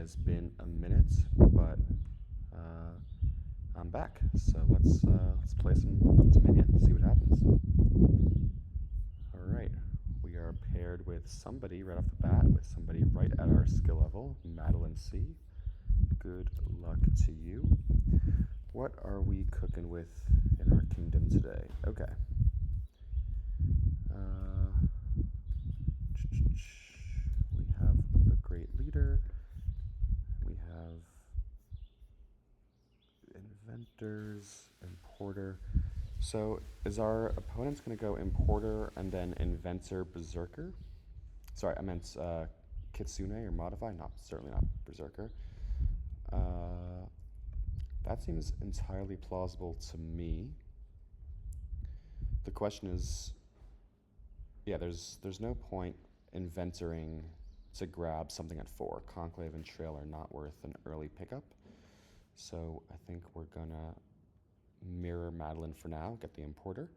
has been a minute, but I'm back. So let's play some Minion, see what happens. All right, we are paired with somebody right off the bat, with somebody right at our skill level, Madeline C. Good luck to you. What are we cooking with in our kingdom today? Okay. We have the Great Leader. We have Inventors, Importer. So is our opponent's going to go Importer and then Inventor Berserker? Sorry, I meant Kitsune or Modify, certainly not Berserker. That seems entirely plausible to me. The question is, yeah, there's no point inventoring to grab something at 4. Conclave and Trail are not worth an early pickup. So I think we're gonna mirror Madeline for now, get the Importer.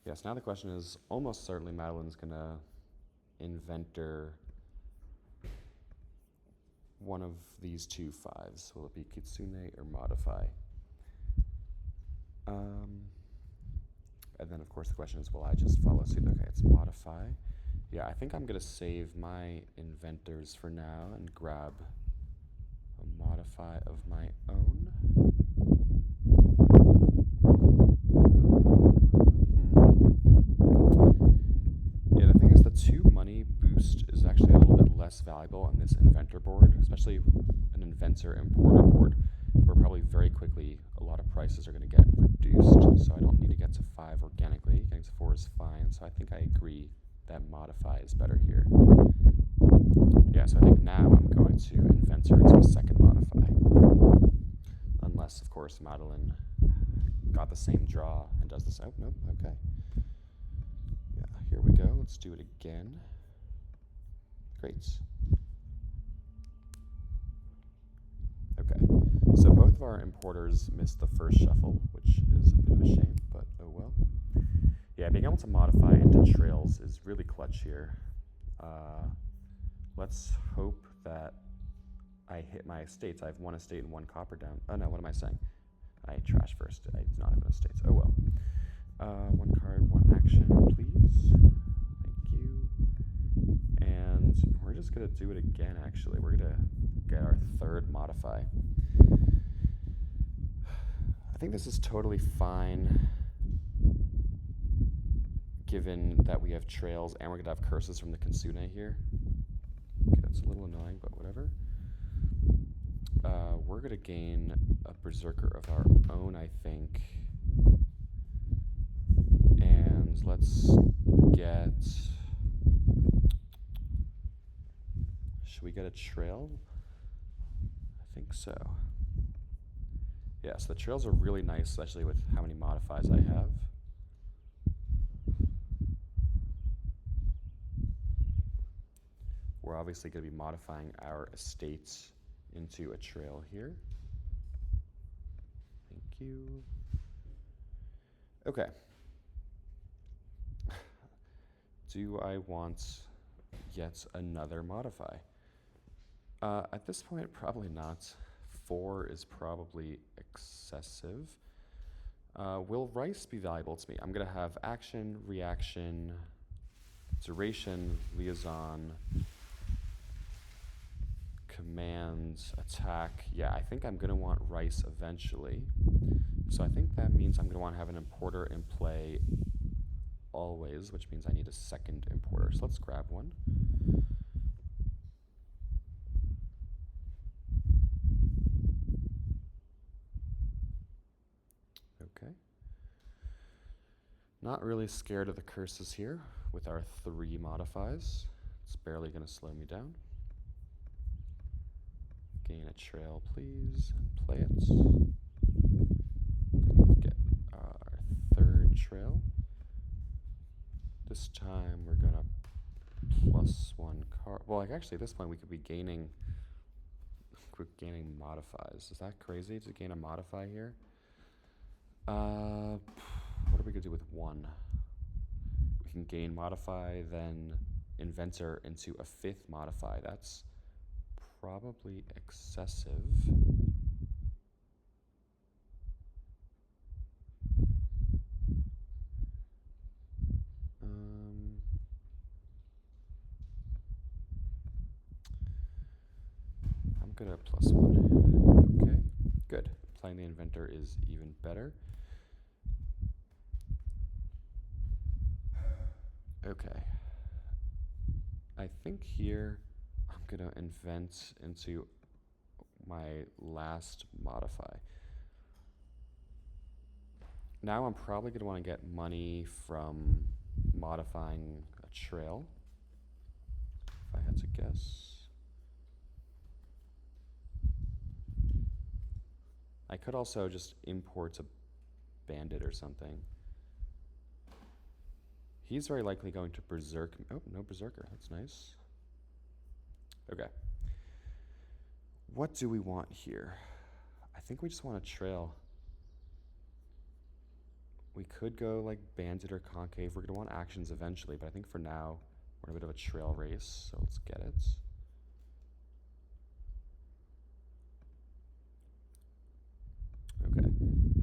Yes, now the question is, almost certainly Madeline's gonna Inventor one of these two 5s. Will it be Kitsune or Modify? And then of course the question is, will I just follow suit? Okay, it's Modify. Yeah, I think I'm gonna save my Inventors for now and grab a Modify of my own. Yeah, the thing is, the 2 money boost is actually a little bit less valuable on this Inventor board, especially an Inventor Importer board, where probably very quickly a lot of prices are going to get reduced, so I don't need to get to 5 organically. Getting to 4 is fine, so I think I agree that Modify is better here. Yeah, so I think now I'm going to Inventor into a second Modify. Unless, of course, Madeline got the same draw and does this. Oh, nope, okay. Yeah, here we go. Let's do it again. Great. Okay, so both of our importers missed the first shuffle, which is a bit of a shame, but oh well. Yeah, being able to modify into trails is really clutch here. Let's hope that I hit my estates. I have 1 estate and 1 copper down. Oh no, what am I saying? I trashed first. I did not have an estates. Oh well. 1 card, 1 action, please. Thank you. And we're just gonna do it again, actually. We're gonna get our 3rd Modify. I think this is totally fine, given that we have trails and we're gonna have curses from the Kitsune here. Okay, that's a little annoying, but whatever. We're gonna gain a Berserker of our own, I think. And let's get... Should we get a trail? I think so. Yeah, so the trails are really nice, especially with how many modifies I have. We're obviously going to be modifying our estates into a trail here. Thank you. Okay. Do I want yet another modify? At this point, probably not. 4 is probably excessive. Will rice be valuable to me? I'm going to have action, reaction, duration, liaison, command, attack. Yeah, I think I'm going to want rice eventually. So I think that means I'm going to want to have an importer in play always, which means I need a 2nd importer. So let's grab one. Okay. Not really scared of the curses here with our 3 modifies. It's barely going to slow me down. Gain a trail, please, and play it. Get our 3rd trail. This time we're gonna +1 card. Well, like actually at this point we could be gaining modifies. Is that crazy to gain a modify here? What are we gonna do with 1? We can gain modify, then Inventor into a 5th modify. That's probably excessive. I'm good at +1. Okay, good. Playing the inventor is even better. Okay. I think here I'm gonna invent into my last modify. Now I'm probably gonna want to get money from modifying a trail, if I had to guess. I could also just import a bandit or something. He's very likely going to berserk. Oh, no berserker. That's nice. Okay. What do we want here? I think we just want a trail. We could go like bandit or concave. We're going to want actions eventually, but I think for now we're in a bit of a trail race, so let's get it. Okay,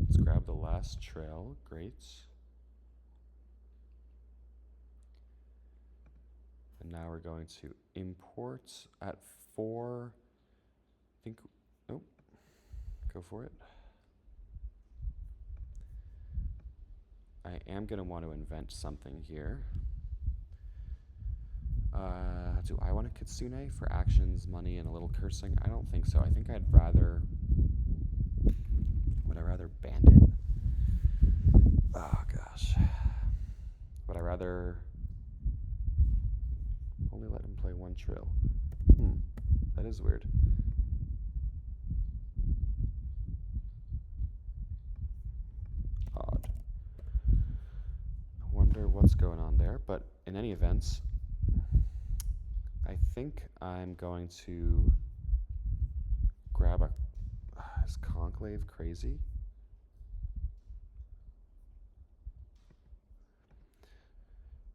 let's grab the last trail. Great. And now we're going to import at 4. I think, oh, go for it. I am going to want to invent something here. Do I want a Kitsune for actions, money, and a little cursing? I don't think so. I think I'd rather... Would I rather bandit? Oh, gosh. Would I rather... Only let him play one trail? That is weird. Odd. I wonder what's going on there, but in any event, I think I'm going to grab a... is Conclave crazy?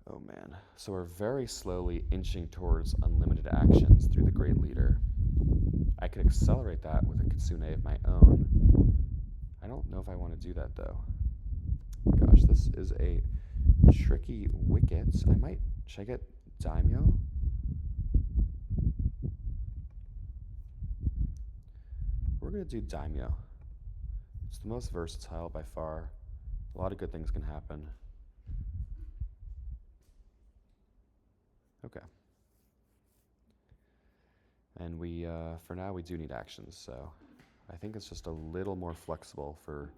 Oh man. So we're very slowly inching towards unlimited actions through the Great Leader. I could accelerate that with a Kitsune of my own. I don't know if I want to do that though. Gosh, this is a tricky wicket. Should I get Daimyo? We're going to do Daimyo. It's the most versatile by far. A lot of good things can happen. Okay. And we, for now, we do need actions, so I think it's just a little more flexible for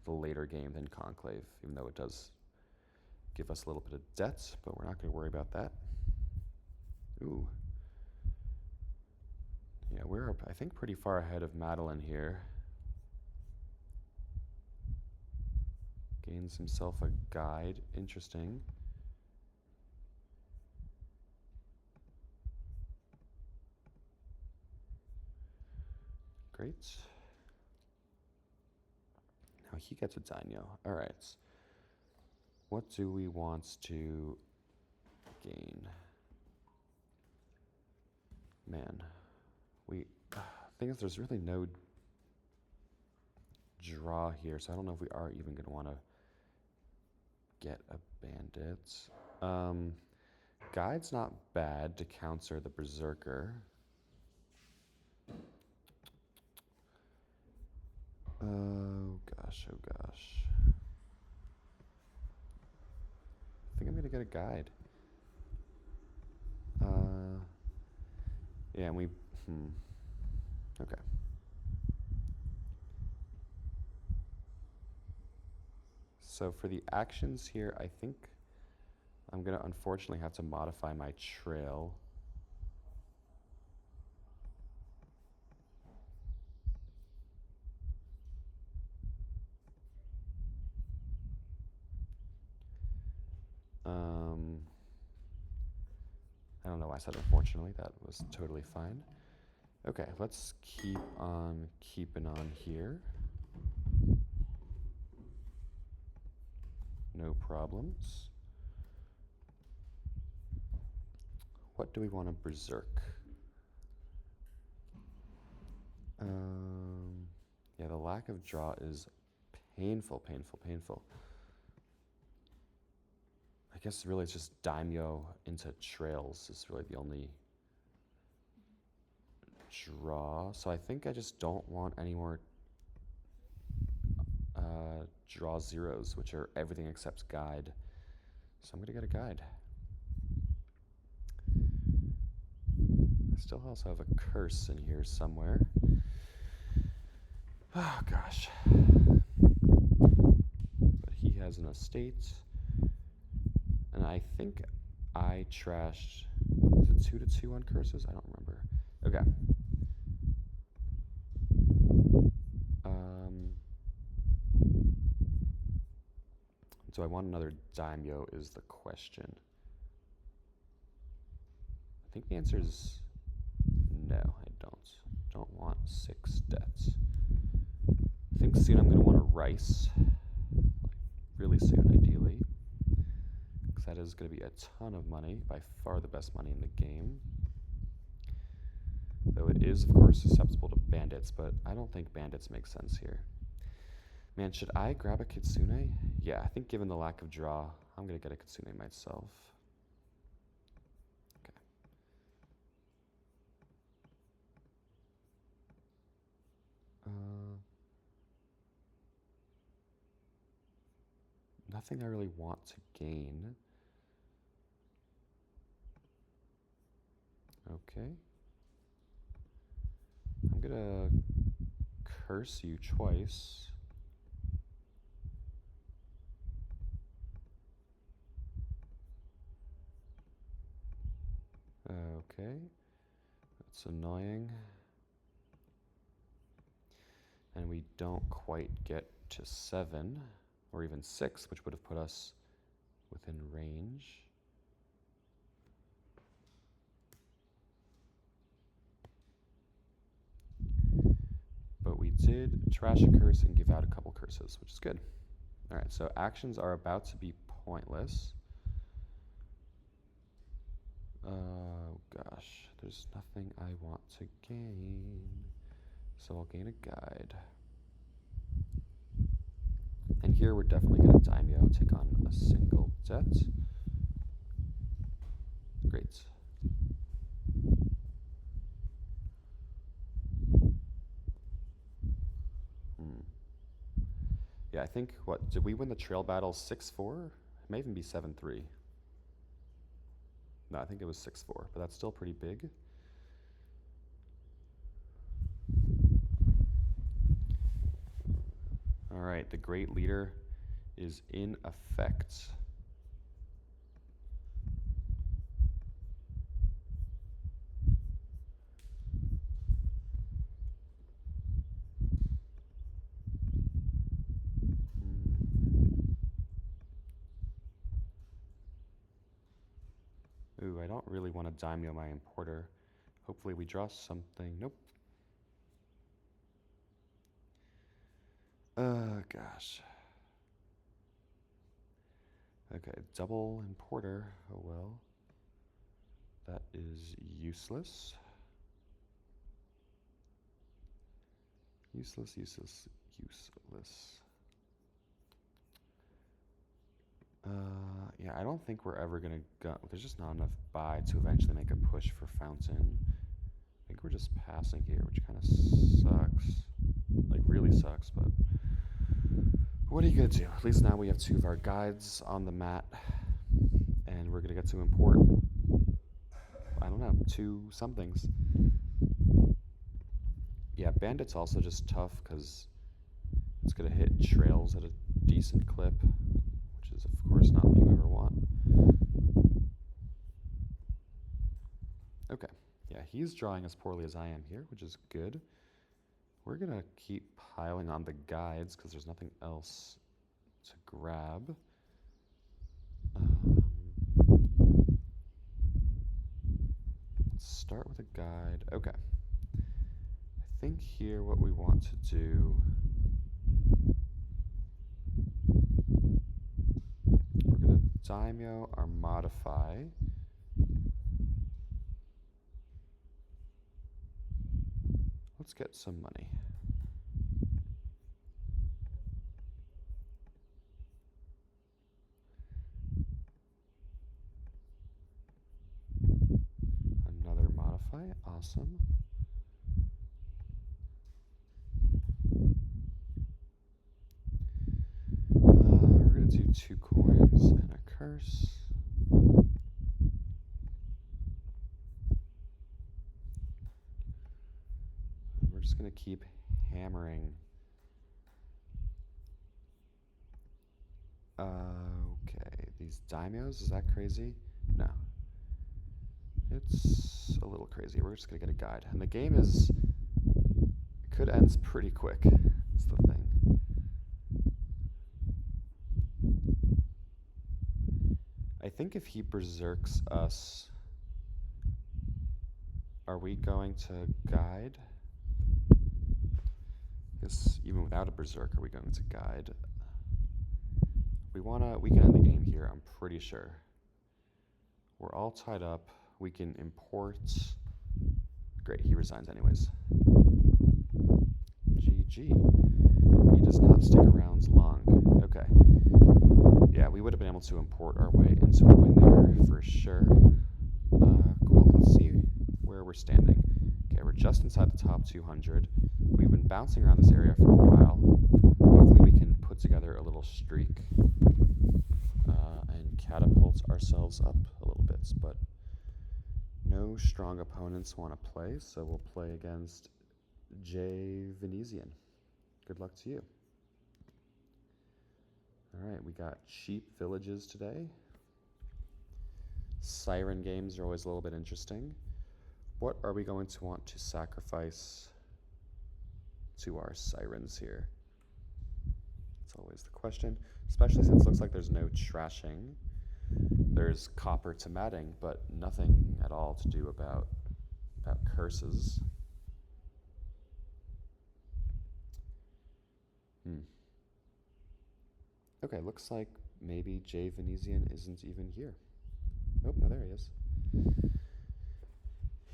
the later game than Conclave, even though it does give us a little bit of debt, but we're not going to worry about that. Ooh. Yeah, we're, I think, pretty far ahead of Madeline here. Gains himself a guide. Interesting. Great. Now he gets a Daimyo. All right. What do we want to gain? Man, thing is, there's really no draw here, so I don't know if we are even going to want to get a bandit. Guide's not bad to counter the Berserker. Oh gosh, oh gosh. I think I'm gonna get a guide. Yeah, and we, okay. So for the actions here, I think I'm gonna unfortunately have to modify my trail. I don't know why I said unfortunately, that was totally fine. Okay, let's keep on keeping on here. No problems. What do we want to berserk? Yeah, the lack of draw is painful, painful, painful. I guess really it's just daimyo into trails is really the only draw. So I think I just don't want any more draw zeros, which are everything except guide. So I'm gonna get a guide. I still also have a curse in here somewhere. Oh gosh. But he has an estate. And I think I trashed. Is it 2-2 on curses? I don't remember. Okay. Do I want another daimyo is the question. I think the answer is no, I don't. Don't want 6 debts. I think soon I'm going to want a rice. Like really soon, ideally. Because that is going to be a ton of money. By far the best money in the game. Though it is, of course, susceptible to bandits, but I don't think bandits make sense here. Man, should I grab a kitsune? Yeah, I think given the lack of draw, I'm going to get a kitsune myself. Okay. Nothing I really want to gain. Okay. I'm going to curse you twice. Okay, that's annoying. And we don't quite get to 7, or even 6, which would have put us within range. But we did trash a curse and give out a couple curses, which is good. All right, so actions are about to be pointless. Oh gosh, there's nothing I want to gain. So I'll gain a guide. And here we're definitely going to daimyo, take on a single debt. Great. Yeah, I think, what, did we win the trail battle 6-4? It may even be 7-3. No, I think it was 6-4, but that's still pretty big. All right, the great leader is in effect. Ooh, I don't really want to daimyo my importer. Hopefully we draw something. Nope. Gosh. Okay, double importer. Oh well. That is useless. Useless, useless, useless. Yeah, I don't think we're ever gonna go. There's just not enough buy to eventually make a push for Fountain. I think we're just passing here, which kind of sucks. Like, really sucks, but what are you gonna do? At least now we have 2 of our guides on the mat, and we're gonna get to import, I don't know, 2 somethings. Yeah, Bandit's also just tough because it's gonna hit trails at a decent clip, which is of course not what you ever want. Okay, yeah, he's drawing as poorly as I am here, which is good. We're gonna keep piling on the guides because there's nothing else to grab. Let's start with a guide. Okay. I think here what we want to do, we're gonna daimyo our modify. let's get some money. Another modify, awesome. We're gonna do 2 coins and a curse. We're just gonna keep hammering. Okay, these daimyos, is that crazy? No. It's a little crazy. We're just gonna get a guide. And the game could end pretty quick, is the thing. I think if he berserks us, are we going to guide? Because even without a berserk, are we going to guide? We can end the game here, I'm pretty sure. We're all tied up. We can import. Great, he resigns anyways. GG. He does not stick around long. Okay. Yeah, we would have been able to import our way into a win there for sure. Cool, let's see where we're standing. Okay, we're just inside the top 200. We've been bouncing around this area for a while. Hopefully we can put together a little streak and catapult ourselves up a little bit, but no strong opponents want to play, so we'll play against J. Venetian. Good luck to you. Alright, we got cheap villages today. Siren games are always a little bit interesting. What are we going to want to sacrifice to our sirens here? That's always the question, especially since it looks like there's no trashing. There's copper to matting, but nothing at all to do about curses. Okay, looks like maybe J. Venetian isn't even here. Oh, no, there he is.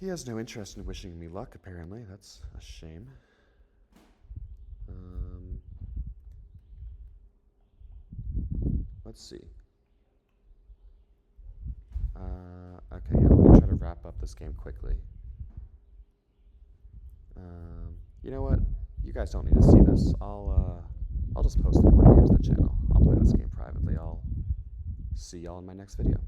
He has no interest in wishing me luck, apparently. That's a shame. Let's see. Okay, yeah, let me try to wrap up this game quickly. You know what? You guys don't need to see this. I'll just post the game to the channel. I'll play this game privately. I'll see y'all in my next video.